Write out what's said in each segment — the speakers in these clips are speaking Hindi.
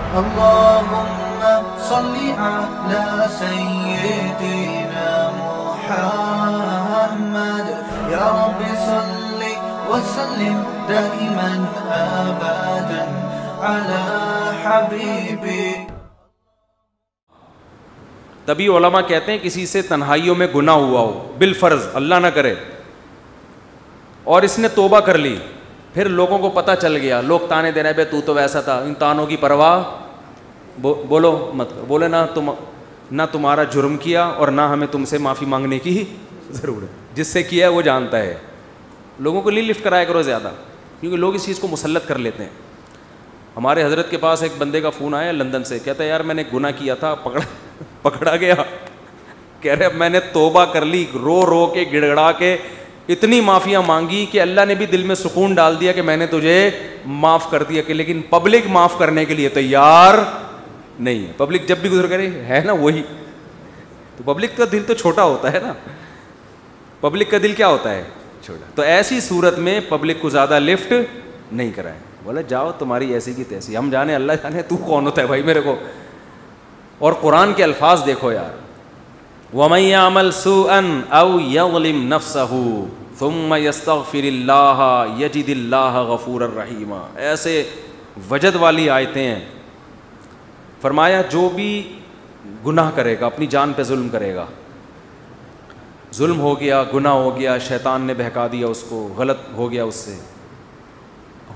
अल्लाहुम्मा सल्ली अला सय्यिदिना मुहम्मद या रब्बि सल्ली व सल्लिम दाइमन अबदन अला हबीबी। तभी उलमा कहते हैं किसी से तन्हाइयों में गुनाह हुआ हो बिलफर्ज, अल्लाह ना करे, और इसने तौबा कर ली, फिर लोगों को पता चल गया, लोग ताने दे रहे बे तू तो वैसा था, इन तानों की परवाह बोलो मत, बोले ना तुम्हारा जुर्म किया और ना हमें तुमसे माफ़ी मांगने की ज़रूरत है, जिससे किया है वो जानता है। लोगों को लिफ्ट कराया करो ज़्यादा, क्योंकि लोग इस चीज़ को मुसल्लत कर लेते हैं। हमारे हजरत के पास एक बंदे का फ़ोन आया लंदन से, कहता है यार मैंने गुनाह किया था, पकड़ा गया। कह रहे अब मैंने तौबा कर ली, रो रो के गिड़गड़ा के इतनी माफ़ियाँ मांगी कि अल्लाह ने भी दिल में सुकून डाल दिया कि मैंने तुझे माफ़ कर दिया, कि लेकिन पब्लिक माफ़ करने के लिए तैयार नहीं है। पब्लिक जब भी गुजर करे है ना वही, तो पब्लिक का दिल तो छोटा होता है ना, पब्लिक का दिल क्या होता है, छोटा। तो ऐसी सूरत में पब्लिक को ज़्यादा लिफ्ट नहीं कराएं, बोले जाओ तुम्हारी ऐसी की तैसी, हम जाने अल्लाह जाने तू कौन होता है भाई मेरे को। और कुरान के अल्फाज देखो यार, वमन यअमल सुअन औ यज़लिम नफ्सहु सुम्मा यस्तगफिरिल्लाह यजिदिल्लाह गफूरर रहीमा। ऐसे वजद वाली आयतें हैं। फरमाया जो भी गुनाह करेगा, अपनी जान पे जुल्म करेगा, जुल्म हो गया, गुनाह हो गया, शैतान ने बहका दिया उसको, गलत हो गया उससे,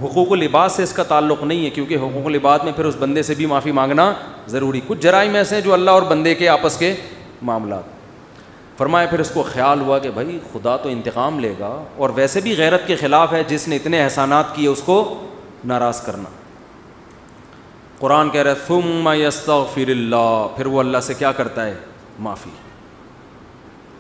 हुकूकुल लिबाद से इसका ताल्लुक़ नहीं है, क्योंकि हुकूकुल लिबाद में फिर उस बंदे से भी माफ़ी मांगना ज़रूरी। कुछ जराइम ऐसे हैं जो अल्लाह और बंदे के आपस के मामलात। फरमाया फिर उसको ख्याल हुआ कि भाई खुदा तो इंतकाम लेगा, और वैसे भी गैरत के ख़िलाफ़ है, जिसने इतने एहसानात किए उसको नाराज़ करना। कुरान कह रहा है सुम्मा यस्तगफिरिल्लाह, फिर वो अल्लाह से क्या करता है, माफ़ी।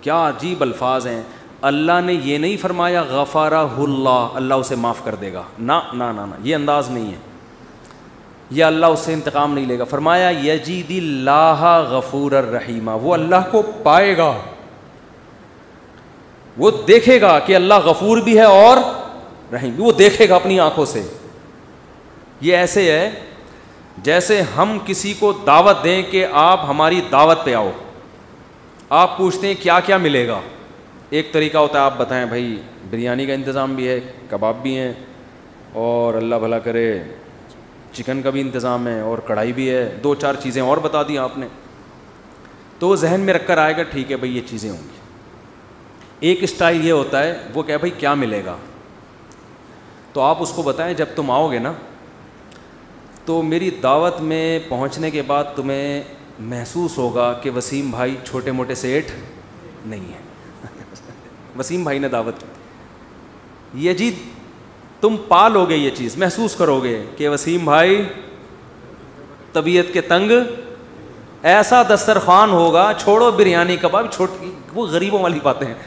क्या अजीब अल्फाज हैं। अल्लाह ने ये नहीं फरमाया गफ़रहुल्लाह, अल्लाह उसे माफ़ कर देगा, ना ना ना ना, ये अंदाज़ नहीं है, यह अल्लाह उससे इंतकाम नहीं लेगा। फरमाया यजिदिल्लाह गफूरर रहीमा, वो अल्लाह को पाएगा, वो देखेगा कि अल्लाह गफूर भी है और रहीम भी, वो देखेगा अपनी आंखों से। ये ऐसे है जैसे हम किसी को दावत दें कि आप हमारी दावत पे आओ, आप पूछते हैं क्या क्या मिलेगा। एक तरीका होता है आप बताएं भाई बिरयानी का इंतज़ाम भी है, कबाब भी हैं, और अल्लाह भला करे चिकन का भी इंतज़ाम है, और कढ़ाई भी है, दो चार चीज़ें और बता दी आपने, तो जहन में रख कर आएगा ठीक है भाई ये चीज़ें होंगी। एक स्टाइल ये होता है, वो क्या भाई क्या मिलेगा, तो आप उसको बताएं जब तुम आओगे ना, तो मेरी दावत में पहुंचने के बाद तुम्हें महसूस होगा कि वसीम भाई छोटे मोटे सेठ नहीं है। वसीम भाई ने दावत की, ये जी तुम पालोगे, ये चीज़ महसूस करोगे कि वसीम भाई तबीयत के तंग, ऐसा दस्तरखान होगा, छोड़ो बिरयानी कबाब, छोटी वो गरीबों वाली बातें हैं।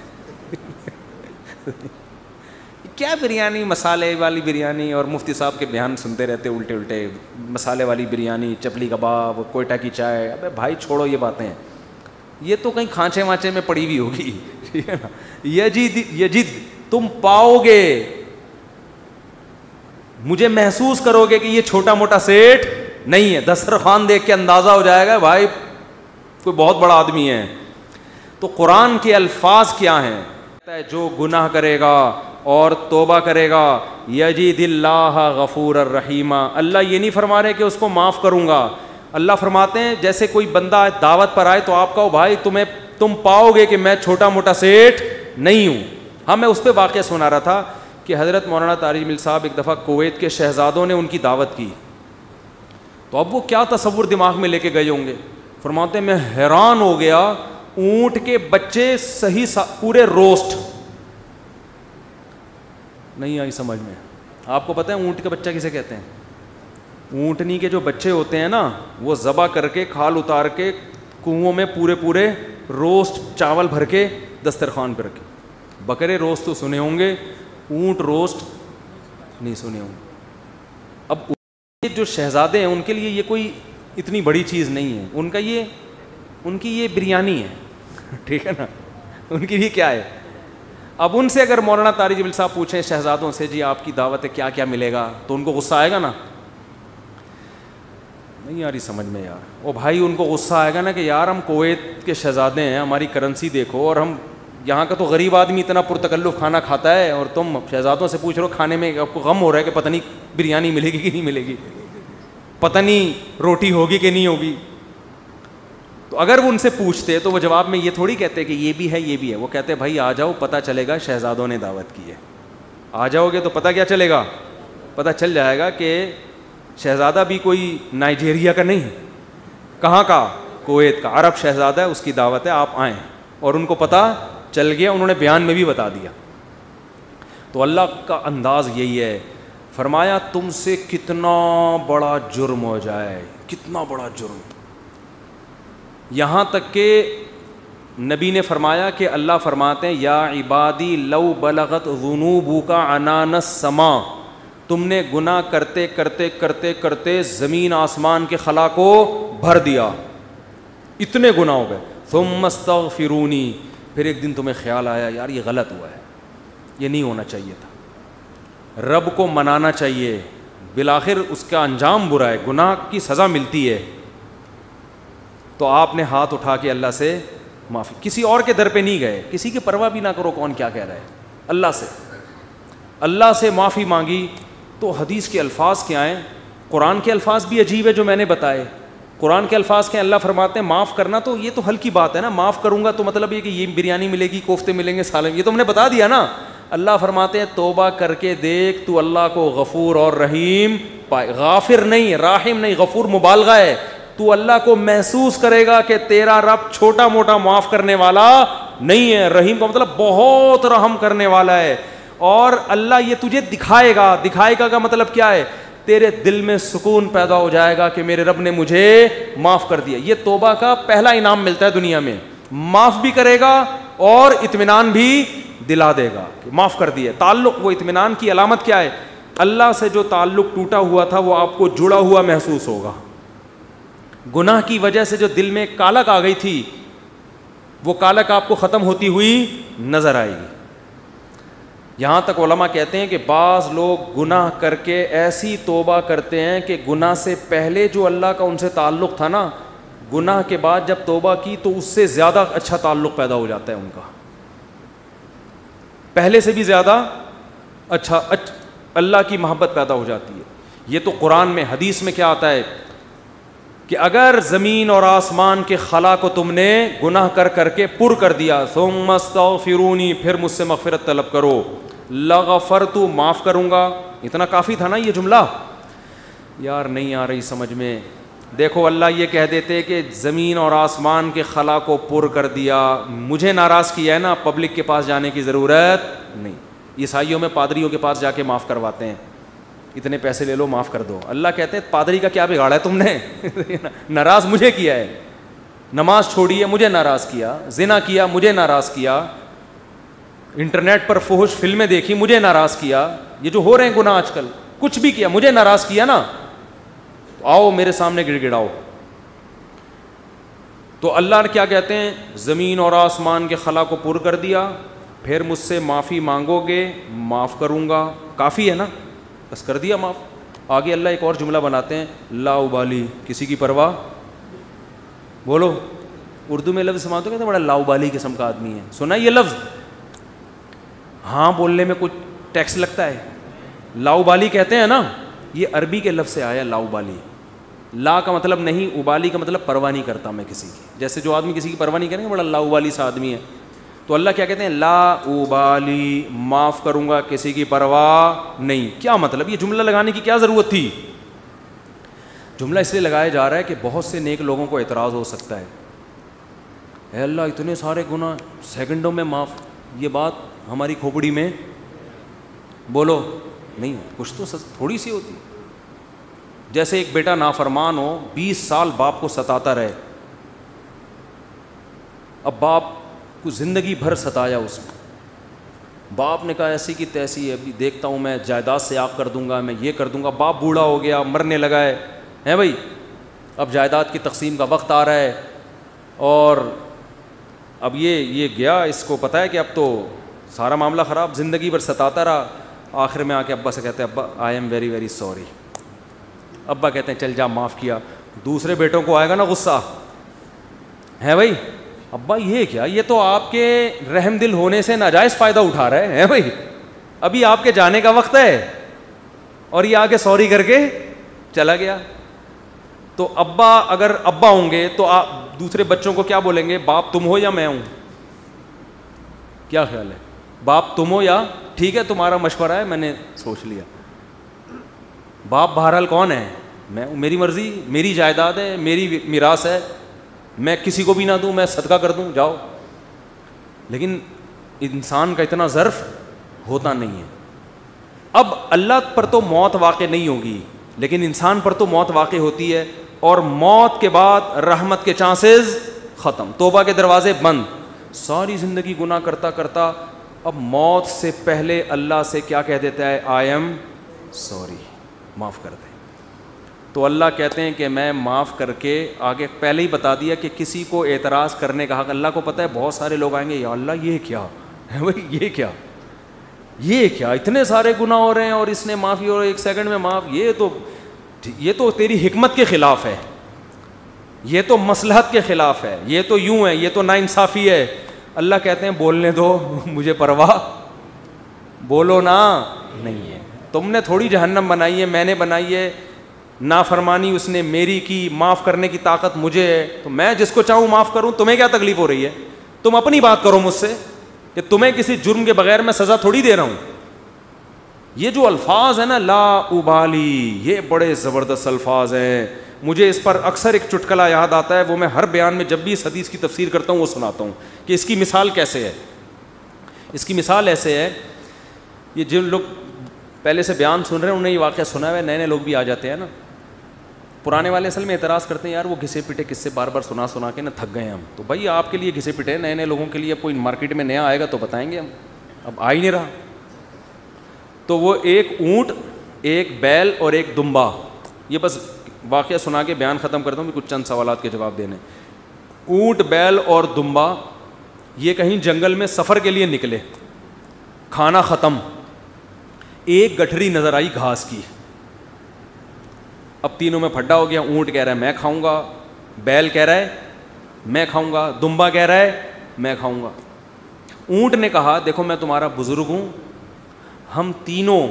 क्या बिरयानी, मसाले वाली बिरयानी, और मुफ्ती साहब के बयान सुनते रहते उल्टे उल्टे, मसाले वाली बिरयानी, चपली कबाब, कोयटा की चाय, अबे भाई छोड़ो ये बातें, ये तो कहीं खांचे वाँचे में पड़ी हुई होगी, ठीक है ना। यजिद तुम पाओगे, मुझे महसूस करोगे कि ये छोटा मोटा सेठ नहीं है, दस्तरखान देख के अंदाज़ा हो जाएगा भाई कोई बहुत बड़ा आदमी है। तो कुरान के अल्फाज क्या हैं, जो गुनाह करेगा और तौबा करेगा, यजिदिल्लाह गफूरर रहीमा, अल्लाह ये नहीं फरमा रहे कि उसको माफ़ करूँगा, अल्लाह फरमाते हैं जैसे कोई बंदा दावत पर आए तो आप कहो भाई तुम पाओगे कि मैं छोटा मोटा सेठ नहीं हूँ। हाँ, मैं उस पर वाक़या सुना रहा था कि हज़रत मौलाना तारिक मिल साहब एक दफ़ा कुवैत के शहज़ादों ने उनकी दावत की, तो अब वो क्या तसव्वुर दिमाग में लेके गए होंगे। फरमाते मैं हैरान हो गया, ऊँट के बच्चे सही पूरे रोस्ट नहीं आई समझ में। आपको पता है ऊँट का बच्चा किसे कहते हैं? ऊँटनी के जो बच्चे होते हैं ना, वो ज़बा करके खाल उतार के कुओं में पूरे पूरे रोस्ट चावल भर के दस्तरखान पर रखे। बकरे रोस्ट तो सुने होंगे, ऊँट रोस्ट नहीं सुने होंगे। अब जो शहजादे हैं उनके लिए ये कोई इतनी बड़ी चीज़ नहीं है, उनकी ये बिरयानी है, ठीक है ना, उनकी लिए क्या है। अब उनसे अगर मौलाना तारिक जमील साहब पूछें शहजादों से जी आपकी दावत है क्या क्या मिलेगा, तो उनको गुस्सा आएगा ना। नहीं आ रही समझ में यार। ओ भाई उनको गुस्सा आएगा ना कि यार हम कुवैत के शहजादे हैं, हमारी करेंसी देखो, और हम यहाँ का तो गरीब आदमी इतना पुरतकल्लुफ़ खाना खाता है और तुम शहजादों से पूछ रहे हो खाने में, आपको गम हो रहा है कि पता नहीं बिरयानी मिलेगी कि नहीं मिलेगी, पता नहीं रोटी होगी कि नहीं होगी। तो अगर वो उनसे पूछते तो वो जवाब में ये थोड़ी कहते कि ये भी है ये भी है, वो कहते भाई आ जाओ, पता चलेगा शहजादों ने दावत की है। आ जाओगे तो पता क्या चलेगा, पता चल जाएगा कि शहज़ादा भी कोई नाइजीरिया का नहीं, कहाँ का, कुवैत का, अरब शहज़ादा है, उसकी दावत है, आप आएँ। और उनको पता चल गया, उन्होंने बयान में भी बता दिया। तो अल्लाह का अंदाज़ यही है, फरमाया तुमसे कितना बड़ा जुर्म हो जाए, कितना बड़ा जुर्म, यहाँ तक कि नबी ने फरमाया कि अल्लाह फरमाते हैं या इबादी लव बलगत ज़ुनूबु का अनानस समा, तुमने गुनाह करते करते करते करते ज़मीन आसमान के खला को भर दिया, इतने गुनाह हो गए। सुम्मस्तग़फिरूनी, फिर एक दिन तुम्हें ख्याल आया यार ये गलत हुआ है, ये नहीं होना चाहिए था, रब को मनाना चाहिए, बिलाखिर उसका अंजाम बुरा है, गुनाह की सज़ा मिलती है। तो आपने हाथ उठा के अल्लाह से माफ़ी, किसी और के दर पे नहीं गए, किसी की परवाह भी ना करो कौन क्या कह रहा है, अल्लाह से माफ़ी मांगी। तो हदीस के अल्फाज क्या हैं, कुरान के अल्फाज भी अजीब है जो मैंने बताए। कुरान के अल्फाज के अल्लाह फरमाते हैं माफ़ करना, तो ये तो हल्की बात है ना, माफ़ करूँगा तो मतलब ये कि ये बिरयानी मिलेगी, कोफ्ते मिलेंगे, सालन, ये तो हमने बता दिया ना। अल्लाह फरमाते हैं तौबा करके देख, तू अल्लाह को गफूर और रहीम पाए, गाफिर नहीं, राहिम नहीं, गफूर मुबालगा है। तू अल्लाह को महसूस करेगा कि तेरा रब छोटा मोटा माफ़ करने वाला नहीं है, रहीम का मतलब बहुत रहम करने वाला है। और अल्लाह ये तुझे दिखाएगा, दिखाएगा का मतलब क्या है, तेरे दिल में सुकून पैदा हो जाएगा कि मेरे रब ने मुझे माफ़ कर दिया। ये तौबा का पहला इनाम मिलता है दुनिया में, माफ़ भी करेगा और इत्मीनान भी दिला देगा कि माफ़ कर दिया। ताल्लुक़, वो इत्मीनान की अलामत क्या है, अल्लाह से जो ताल्लुक़ टूटा हुआ था वो आपको जुड़ा हुआ महसूस होगा। गुनाह की वजह से जो दिल में कालक आ गई थी, वो कालक आपको ख़त्म होती हुई नज़र आएगी। यहाँ तक उलमा कहते हैं कि बाज़ लोग गुनाह करके ऐसी तौबा करते हैं कि गुनाह से पहले जो अल्लाह का उनसे ताल्लुक़ था ना, गुनाह के बाद जब तौबा की तो उससे ज़्यादा अच्छा ताल्लुक़ पैदा हो जाता है उनका, पहले से भी ज़्यादा अच्छा अल्लाह की मोहब्बत पैदा हो जाती है। ये तो कुरान में, हदीस में क्या आता है कि अगर ज़मीन और आसमान के खला को तुमने गुनाह कर करके पुर कर दिया, सुम्मस्तग़फिरूनी, फिर मुझसे मग़फ़िरत तलब करो, लगफ़रतु, माफ़ करूँगा। इतना काफ़ी था ना ये जुमला, यार नहीं आ रही समझ में। देखो अल्लाह ये कह देते कि ज़मीन और आसमान के खला को पुर कर दिया, मुझे नाराज़ किया है ना, पब्लिक के पास जाने की ज़रूरत नहीं। ईसाइयों में पादरियों के पास जाके माफ़ करवाते हैं, इतने पैसे ले लो माफ़ कर दो। अल्लाह कहते हैं पादरी का क्या बिगाड़ा है तुमने नाराज़ मुझे किया है, नमाज छोड़ी है मुझे नाराज़ किया, ज़िना किया मुझे नाराज़ किया, इंटरनेट पर फुहुश फिल्में देखी मुझे नाराज़ किया, ये जो हो रहे हैं गुनाह आजकल, कुछ भी किया मुझे नाराज़ किया ना, तो आओ मेरे सामने गिड़गिड़ाओ। तो अल्लाह क्या कहते हैं, ज़मीन और आसमान के खला को पुर कर दिया, फिर मुझसे माफ़ी मांगोगे, माफ़ करूँगा। काफ़ी है ना, बस कर दिया माफ़। आगे अल्लाह एक और जुमला बनाते हैं, ला उबाली, किसी की परवाह। बोलो, उर्दू में लफ्ज़ समाते कहते हैं बड़ा लाउबाली किस्म का आदमी है, सुना ये लफ्ज़, हाँ बोलने में कुछ टैक्स लगता है, लाउबाली कहते हैं ना, ये अरबी के लफ्ज़ से आया लाउबाली। ला का मतलब नहीं, उबाली का मतलब परवाह नहीं करता मैं किसी की, जैसे जो आदमी किसी की परवाह नहीं करेंगे बड़ा लाउबाली सा आदमी है। तो अल्लाह क्या कहते हैं, ला उबाली, माफ़ करूँगा, किसी की परवाह नहीं। क्या मतलब, ये जुमला लगाने की क्या ज़रूरत थी? जुमला इसलिए लगाया जा रहा है कि बहुत से नेक लोगों को एतराज़ हो सकता है, अल्लाह इतने सारे गुनाह सेकंडों में माफ़, ये बात हमारी खोपड़ी में बोलो नहीं, कुछ तो थोड़ी सी होती। जैसे एक बेटा नाफरमान हो, 20 साल बाप को सताता रहे, अब बाप को ज़िंदगी भर सताया उसने, बाप ने कहा ऐसी की तैसी है, अभी देखता हूँ मैं जायदाद से आग कर दूंगा, मैं ये कर दूंगा। बाप बूढ़ा हो गया, मरने लगा है भाई, अब जायदाद की तकसीम का वक्त आ रहा है, और अब ये गया, इसको पता है कि अब तो सारा मामला ख़राब, ज़िंदगी भर सताता रहा। आखिर में आके अब्बा से कहते हैं, अब्बा I am very very sorry. अब्बा कहते हैं चल जा, माफ़ किया। दूसरे बेटों को आएगा ना गुस्सा, है भाई अब्बा ये क्या, ये तो आपके रहमदिल होने से नाजायज़ फ़ायदा उठा रहे हैं भाई, अभी आपके जाने का वक्त है और ये आके सॉरी करके चला गया। तो अब्बा अगर अब्बा होंगे तो आप दूसरे बच्चों को क्या बोलेंगे, बाप तुम हो या मैं हूं? क्या ख्याल है, बाप तुम हो या ठीक है तुम्हारा मशवरा है मैंने सोच लिया? बाप बहरहाल कौन है, मैं, मेरी मर्जी, मेरी जायदाद है, मेरी मिरास है, मैं किसी को भी ना दूं, मैं सदका कर दूं, जाओ। लेकिन इंसान का इतना ज़र्फ होता नहीं है। अब अल्लाह पर तो मौत वाक़ई नहीं होगी, लेकिन इंसान पर तो मौत वाक़ई होती है, और मौत के बाद रहमत के चांसेस ख़त्म, तौबा के दरवाजे बंद। सारी ज़िंदगी गुनाह करता करता अब मौत से पहले अल्लाह से क्या कह देता है, आई एम सॉरी, माफ़ कर दे। तो अल्लाह कहते हैं कि मैं माफ़ करके, आगे पहले ही बता दिया कि किसी को एतराज़ करने का हक़, अल्लाह को पता है बहुत सारे लोग आएंगे, या अल्लाह ये क्या है भाई, ये क्या इतने सारे गुनाह हो रहे हैं और इसने माफ़ी और 1 सेकंड में माफ़, ये तो तेरी हिकमत के ख़िलाफ़ है, ये तो मसलहत के ख़िलाफ़ है, ये तो यूँ है, ये तो नाइंसाफ़ी है। अल्लाह कहते हैं बोलने दो, मुझे परवाह, बोलो ना, नहीं है। तुमने थोड़ी जहन्नम बनाई है, मैंने बनाई है, नाफरमानी उसने मेरी की, माफ़ करने की ताकत मुझे है, तो मैं जिसको चाहूँ माफ़ करूँ, तुम्हें क्या तकलीफ़ हो रही है? तुम अपनी बात करो मुझसे कि तुम्हें किसी जुर्म के बगैर मैं सज़ा थोड़ी दे रहा हूँ। ये जो अल्फाज है ना, ला उबाली, ये बड़े ज़बरदस्त अल्फाज हैं। मुझे इस पर अक्सर एक चुटकुला याद आता है, वो मैं हर बयान में जब भी इस हदीस की तफसीर करता हूँ वो सुनाता हूँ कि इसकी मिसाल कैसे है। इसकी मिसाल ऐसे है, ये जिन लोग पहले से बयान सुन रहे हैं उन्हें ये वाक़या सुना हुआ है, नए नए लोग भी आ जाते हैं ना, पुराने वाले असल में एतराज़ करते हैं, यार वो घिसे पिटे किस्से बार बार सुना सुना के ना थक गए हम। तो भाई आपके लिए घिसे पिटे, नए नए लोगों के लिए कोई मार्केट में नया आएगा तो बताएंगे हम, अब आ ही नहीं रहा। तो वो एक ऊँट, एक बैल और एक दुम्बा, ये बस वाक़या सुना के बयान ख़त्म करता हूँ, कुछ चंद सवालात के जवाब देने। ऊँट, बैल और दुम्बा ये कहीं जंगल में सफ़र के लिए निकले, खाना ख़त्म, एक गठरी नज़र आई घास की। अब तीनों में फड्डा हो गया, ऊँट कह रहा है मैं खाऊंगा, बैल कह रहा है मैं खाऊंगा, दुम्बा कह रहा है मैं खाऊंगा। ऊँट ने कहा देखो मैं तुम्हारा बुज़ुर्ग हूँ, हम तीनों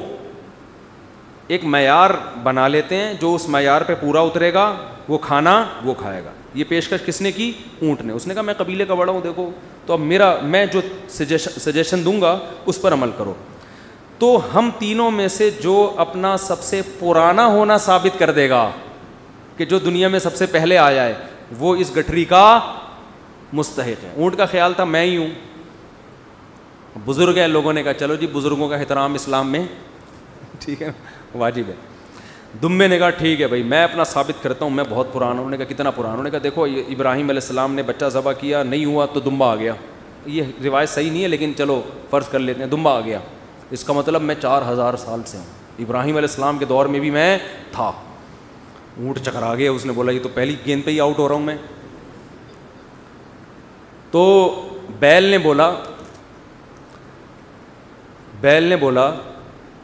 एक मयार बना लेते हैं, जो उस मयार पे पूरा उतरेगा वो खाना वो खाएगा। ये पेशकश किसने की? ऊँट ने। उसने कहा मैं कबीले का बड़ा हूँ, देखो तो अब मैं जो सजेशन दूंगा उस पर अमल करो। तो हम तीनों में से जो अपना सबसे पुराना होना साबित कर देगा कि जो दुनिया में सबसे पहले आया है, वो इस गठरी का मुस्तहिक है। ऊँट का ख्याल था मैं ही हूँ, बुज़ुर्ग है, लोगों ने कहा चलो जी बुज़ुर्गों का एहतराम इस्लाम में ठीक है वाजिब है। दुम्बे ने कहा ठीक है भाई मैं अपना साबित करता हूँ, मैं बहुत पुराना हूँ। उन्होंने कहा कितना पुराना? उन्होंने कहा देखो इब्राहिम अलैहिस्सलाम ने बच्चा ज़बह किया, नहीं हुआ तो दुम्बा आ गया। ये रिवायत सही नहीं है लेकिन चलो फ़र्ज़ कर लेते हैं, दुम्बा आ गया, इसका मतलब मैं 4000 साल से हूँ, इब्राहिम अलैहिस्सलाम के दौर में भी मैं था। ऊँट चकरा गया, उसने बोला ये तो पहली गेंद पे ही आउट हो रहा हूँ मैं। तो बैल ने बोला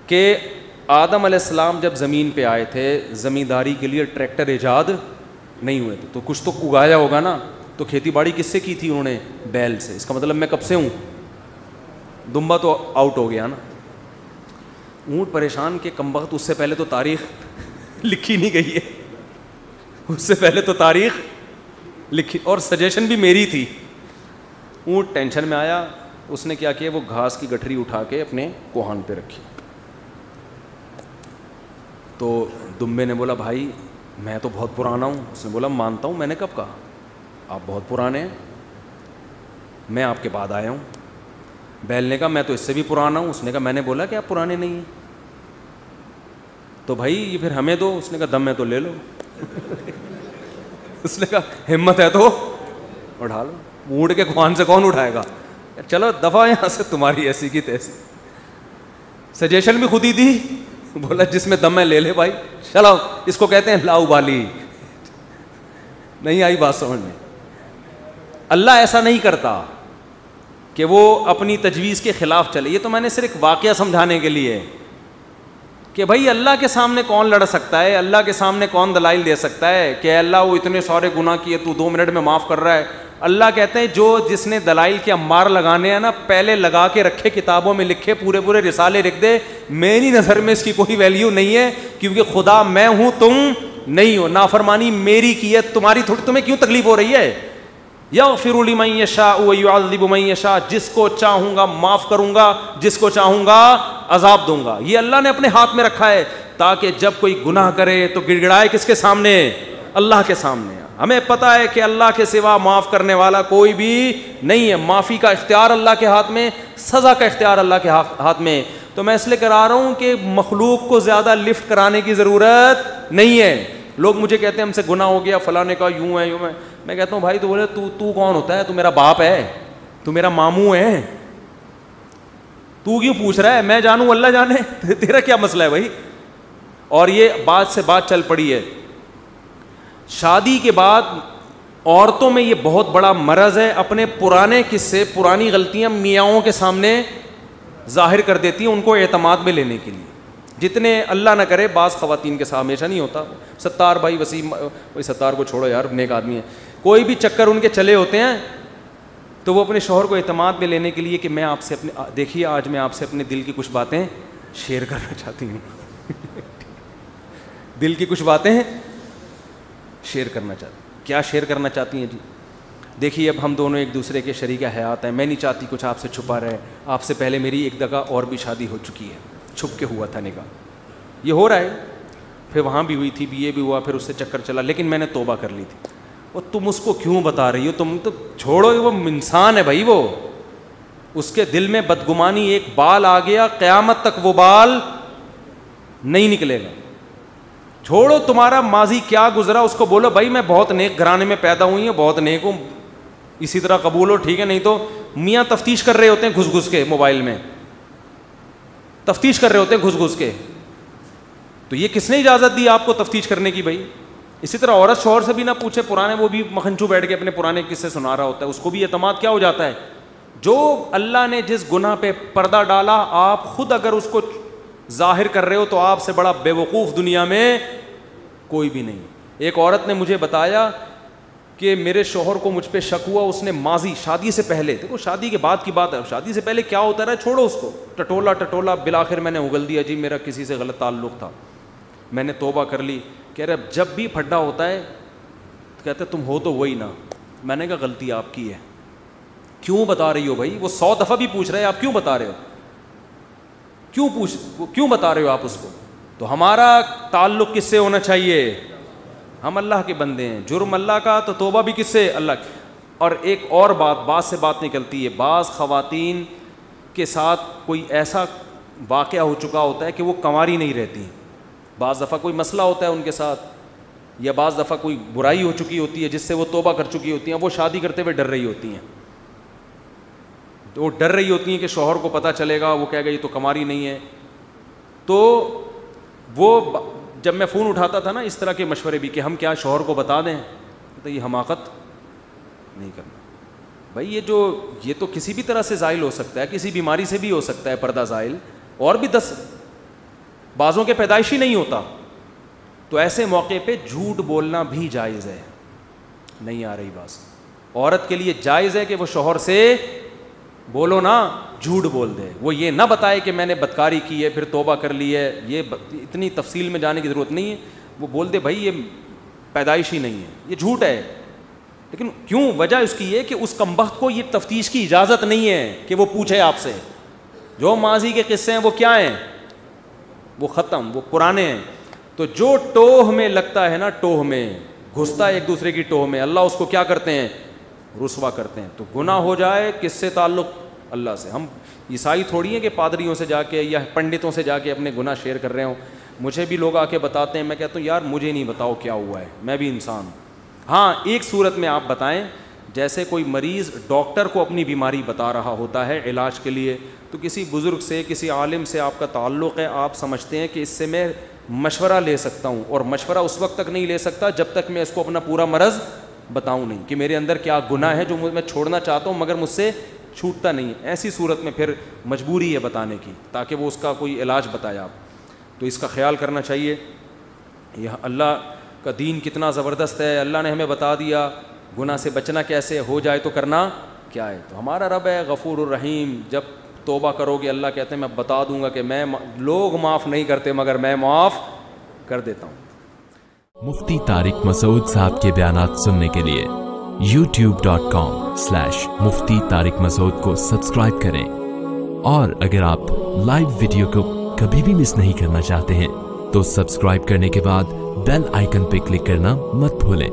कि आदम अलैहिस्सलाम जब ज़मीन पे आए थे, ज़मींदारी के लिए ट्रैक्टर ईजाद नहीं हुए थे, तो कुछ तो उगाया होगा ना, तो खेती बाड़ी किससे की थी उन्होंने? बैल से। इसका मतलब मैं कब से हूँ? दुम्बा तो आउट हो गया ना। ऊँट परेशान के कमबख्त, उससे पहले तो तारीख़ लिखी नहीं गई है, उससे पहले तो तारीख़ लिखी और सजेशन भी मेरी थी। ऊँट टेंशन में आया, उसने क्या किया, वो घास की गठरी उठा के अपने कोहान पे रखी। तो दुम्बे ने बोला भाई मैं तो बहुत पुराना हूँ। उसने बोला मानता हूँ, मैंने कब कहा? आप बहुत पुराने हैं, मैं आपके बाद आया हूँ। बैल ने कहा मैं तो इससे भी पुराना हूँ। उसने कहा मैंने बोला कि आप पुराने नहीं हैं, तो भाई ये फिर हमें दो। उसने कहा दम है तो ले लो उसने कहा हिम्मत है तो उठा लो। ऊँट के खुआन से कौन उठाएगा? चलो दफ़ा यहाँ से, तुम्हारी ऐसी की तैसी। सजेशन भी खुद ही दी, बोला जिसमें दम है ले ले भाई, चलो। इसको कहते हैं लाउबाली। नहीं आई बात समझ में? अल्लाह ऐसा नहीं करता कि वो अपनी तजवीज़ के ख़िलाफ़ चले। ये तो मैंने सिर्फ वाक़या समझाने के लिए, कि भाई अल्लाह के सामने कौन लड़ सकता है, अल्लाह के सामने कौन दलाइल दे सकता है कि अल्लाह वो इतने सारे गुनाह किए तू 2 मिनट में माफ़ कर रहा है। अल्लाह कहते हैं जो जिसने दलाइल के अम्मार लगाने हैं ना, पहले लगा के रखे, किताबों में लिखे, पूरे पूरे रिसाले लिख दे, मेरी नज़र में इसकी कोई वैल्यू नहीं है, क्योंकि खुदा मैं हूँ, तुम नहीं हो, नाफरमानी मेरी की है, तुम्हारी थोड़ी, तुम्हें क्यों तकलीफ हो रही है। यग़फ़िरु लिमन यशाअ व युअज़्ज़िबु मन यशाअ, जिसको चाहूँगा माफ़ करूँगा, जिसको चाहूँगा अजाब दूंगा। ये अल्लाह ने अपने हाथ में रखा है, ताकि जब कोई गुनाह करे तो गिड़गिड़ाए किसके सामने, अल्लाह के सामने। हमें पता है कि अल्लाह के सिवा माफ़ करने वाला कोई भी नहीं है, माफ़ी का इख्तियार अल्लाह के हाथ में, सज़ा का इख्तियार अल्लाह के हाथ में। तो मैं इसलिए करा रहा हूँ कि मखलूक को ज़्यादा लिफ्ट कराने की ज़रूरत नहीं है। लोग मुझे कहते हैं हमसे गुनाह हो गया, फलां ने कहा यूँ है यूँ है। मैं कहता हूँ भाई तो बोले तू कौन होता है, तू मेरा बाप है, तू मेरा मामू है, तू क्यों पूछ रहा है, मैं जानूँ अल्लाह जाने, तेरा क्या मसला है भाई। और ये बात से बात चल पड़ी है। शादी के बाद औरतों में ये बहुत बड़ा मरज़ है, अपने पुराने किस्से, पुरानी गलतियां मियाँओं के सामने जाहिर कर देती हैं, उनको एतमाद में लेने के लिए। जितने अल्लाह ना करे, बाज़ ख़वातीन के साथ हमेशा नहीं होता, सत्तार भाई वसीम, वही सत्तार को छोड़ो यार, नेक आदमी है, कोई भी चक्कर उनके चले होते हैं, तो वो अपने शौहर को एतमाद में लेने के लिए कि मैं आपसे अपने, देखिए आज मैं आपसे अपने दिल की कुछ बातें शेयर करना चाहती हूँ दिल की कुछ बातें शेयर करना चाहती। क्या शेयर करना चाहती हैं जी? देखिए अब हम दोनों एक दूसरे के शरीक हयात हैं, मैं नहीं चाहती कुछ आपसे छुपा रहे। आपसे पहले मेरी एक दफ़ा और भी शादी हो चुकी है, छुप के हुआ था निकाह, ये हो रहा है, फिर वहाँ भी हुई थी, ये भी हुआ, फिर उससे चक्कर चला, लेकिन मैंने तौबा कर ली थी। और तुम उसको क्यों बता रही हो, तुम तो छोड़ो, वो इंसान है भाई, वो उसके दिल में बदगुमानी, एक बाल आ गया, क़यामत तक वो बाल नहीं निकलेगा। छोड़ो तुम्हारा माजी क्या गुजरा, उसको बोलो भाई मैं बहुत नेक घराने में पैदा हुई हूँ, बहुत नेक हूँ, इसी तरह कबूल हो, ठीक है। नहीं तो मियाँ तफ्तीश कर रहे होते हैं घुस घुस के, मोबाइल में तफ्तीश कर रहे होते हैं घुस घुस के, तो ये किसने इजाज़त दी आपको तफ्तीश करने की भाई। इसी तरह औरत शौहर से भी ना पूछे, पुराने, वो भी मखनचू बैठ के अपने पुराने किस्से सुना रहा होता है, उसको भी एतमाद क्या हो जाता है। जो अल्लाह ने जिस गुनाह पे पर्दा डाला, आप खुद अगर उसको जाहिर कर रहे हो तो आपसे बड़ा बेवकूफ़ दुनिया में कोई भी नहीं। एक औरत ने मुझे बताया कि मेरे शौहर को मुझ पे शक हुआ, उसने माजी, शादी से पहले, देखो शादी के बाद की बात है, शादी से पहले क्या होता रहा, छोड़ो उसको, टटोला बिलाखिर मैंने उगल दिया जी मेरा किसी से गलत ताल्लुक़ था, मैंने तौबा कर ली। कह रहे जब भी फड्डा होता है तो कहते तुम हो तो वही ना। मैंने कहा गलती आपकी है, क्यों बता रही हो भाई, वो 100 दफ़ा भी पूछ रहे हैं, आप क्यों बता रहे हो, क्यों बता रहे हो आप उसको। तो हमारा ताल्लुक़ किससे होना चाहिए, हम अल्लाह के बंदे हैं, जुर्म अल्लाह का, तो तौबा भी किससे, अल्लाह की। और एक और बात से बात निकलती है, बाज़ ख़वातीन के साथ कोई ऐसा वाक़या हो चुका होता है कि वो कंवारी नहीं रहती, बाज़ दफ़ा कोई मसला होता है उनके साथ, या बाज़ दफ़ा कोई बुराई हो चुकी होती है जिससे वो तौबा कर चुकी होती हैं, वो शादी करते हुए डर रही होती हैं, तो वो डर रही होती हैं कि शौहर को पता चलेगा, वो कहेगा ये तो कंवारी नहीं है। तो वो जब मैं फ़ोन उठाता था ना, इस तरह के मशवरे भी कि हम क्या शौहर को बता दें, तो ये हमाकत नहीं करना भाई। ये तो किसी भी तरह से ज़ाइल हो सकता है, किसी बीमारी से भी हो सकता है पर्दा ज़ाइल, और भी 10 बाज़ों के पैदाइशी नहीं होता। तो ऐसे मौके पे झूठ बोलना भी जायज़ है। नहीं आ रही बात, औरत के लिए जायज़ है कि वो शौहर से बोलो ना, झूठ बोल दे, वो ये ना बताए कि मैंने बदकारी की है फिर तौबा कर ली है, ये इतनी तफसील में जाने की ज़रूरत नहीं है, वो बोल दे भाई ये पैदाइश ही नहीं है, ये झूठ है। लेकिन क्यों, वजह उसकी ये कि उस कमबख्त को ये तफ्तीश की इजाज़त नहीं है कि वो पूछे आपसे। जो माजी के किस्से हैं वो क्या हैं, वो ख़त्म, वो पुराने हैं। तो जो टोह में लगता है ना, टोह में घुसता है एक दूसरे की टोह में, अल्लाह उसको क्या करते हैं, रुसवा करते हैं। तो गुनाह हो जाए किससे ताल्लुक़, अल्लाह से। हम ईसाई थोड़ी हैं कि पादरियों से जाके या पंडितों से जाके अपने गुनाह शेयर कर रहे हो। मुझे भी लोग आके बताते हैं, मैं कहता हूँ यार मुझे नहीं बताओ क्या हुआ है, मैं भी इंसान हूँ। हाँ, एक सूरत में आप बताएं, जैसे कोई मरीज़ डॉक्टर को अपनी बीमारी बता रहा होता है इलाज के लिए, तो किसी बुज़ुर्ग से, किसी आलिम से आपका ताल्लुक़ है, आप समझते हैं कि इससे मैं मशवरा ले सकता हूँ, और मशवरा उस वक्त तक नहीं ले सकता जब तक मैं इसको अपना पूरा मरज़ बताऊँ नहीं कि मेरे अंदर क्या गुनाह है जो मैं छोड़ना चाहता हूँ मगर मुझसे छूटता नहीं है। ऐसी सूरत में फिर मजबूरी है बताने की, ताकि वो उसका कोई इलाज बताए आप। तो इसका ख्याल करना चाहिए। यह अल्लाह का दीन कितना ज़बरदस्त है, अल्लाह ने हमें बता दिया गुनाह से बचना कैसे, हो जाए तो करना क्या है। तो हमारा रब है गफूर रहीम, जब तौबा करोगे अल्लाह कहते हैं मैं बता दूंगा कि मैं, लोग माफ़ नहीं करते मगर मैं माफ़ कर देता हूँ। मुफ्ती तारिक मसूद साहब के बयानात सुनने के लिए youtube.com/मुफ्ती तारिक मसूद को सब्सक्राइब करें, और अगर आप लाइव वीडियो को कभी भी मिस नहीं करना चाहते हैं तो सब्सक्राइब करने के बाद बेल आइकन पर क्लिक करना मत भूलें।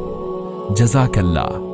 जज़ाकल्लाह।